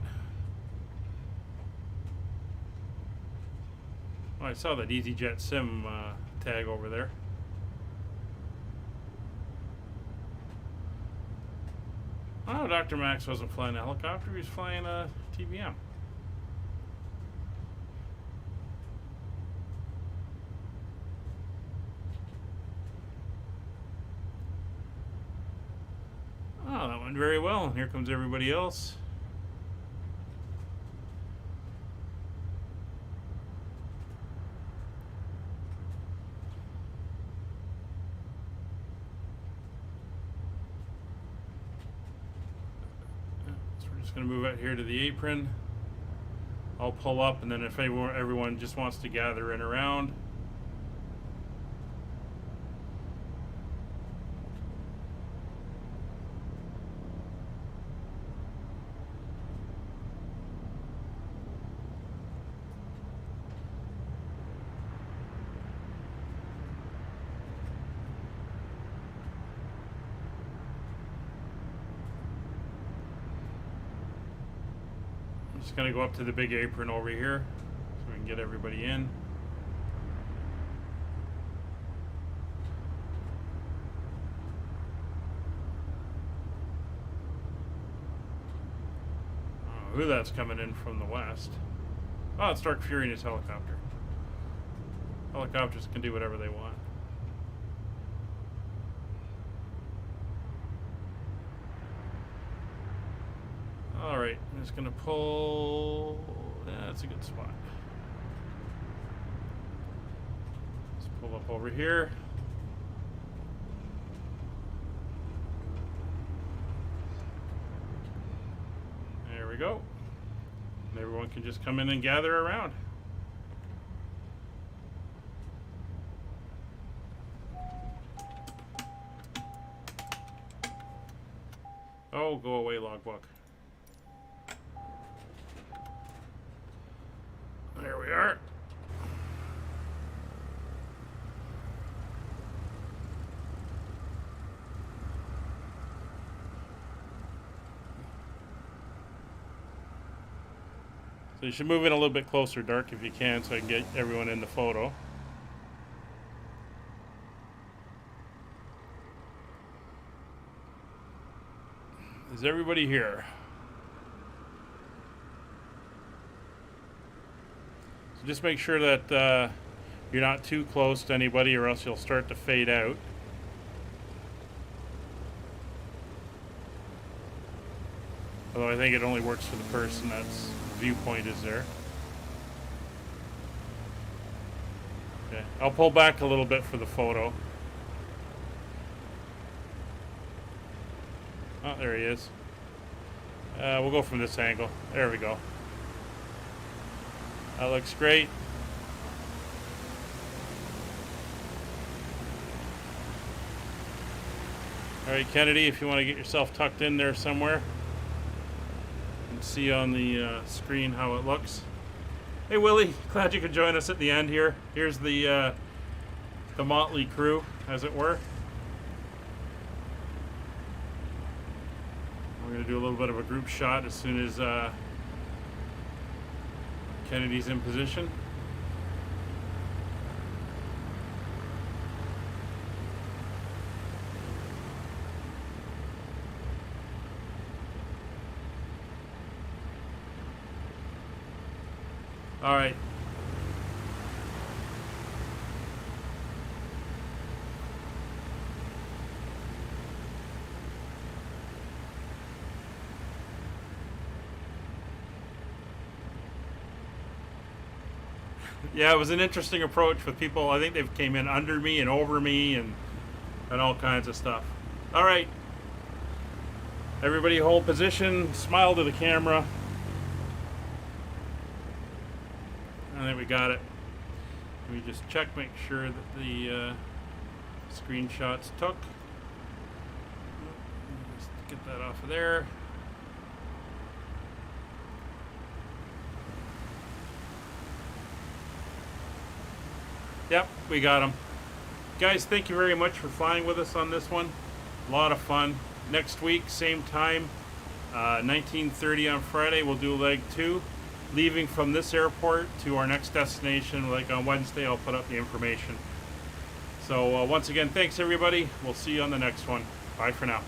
Oh, I saw that EasyJet Sim tag over there. Oh, Dr. Max wasn't flying a helicopter, he was flying a TBM. Oh, that went very well. And here comes everybody else. So we're just going to move out here to the apron. I'll pull up, and then if everyone just wants to gather in around. Just going to go up to the big apron over here so we can get everybody in. I don't know who that's coming in from the west. Oh, it's Dark Fury in his helicopter. Helicopters can do whatever they want. Alright, I'm just going to pull... Yeah, that's a good spot. Let's pull up over here. There we go. And everyone can just come in and gather around. Oh, go away, logbook. There we are. So you should move in a little bit closer, Dark, if you can, so I can get everyone in the photo. Is everybody here? So just make sure that you're not too close to anybody, or else you'll start to fade out. Although I think it only works for the person that's viewpoint is there. Okay, I'll pull back a little bit for the photo. Oh, there he is. We'll go from this angle. There we go. That looks great. All right, Kennedy, if you want to get yourself tucked in there somewhere. See on the screen how it looks. Hey Willie, glad you could join us at the end here. Here's the motley crew, as it were. We're going to do a little bit of a group shot as soon as Kennedy's in position. All right. Yeah, it was an interesting approach with people. I think they've came in under me and over me, and and all kinds of stuff. All right. Everybody hold position, smile to the camera. I think we got it. Let me just check, make sure that the screenshots took. Just get that off of there. Yep, we got them. Guys, thank you very much for flying with us on this one. A lot of fun. Next week, same time, 19:30 on Friday, we'll do leg 2. Leaving from this airport to our next destination, like on Wednesday, I'll put up the information. So once again, thanks everybody. We'll see you on the next one. Bye for now.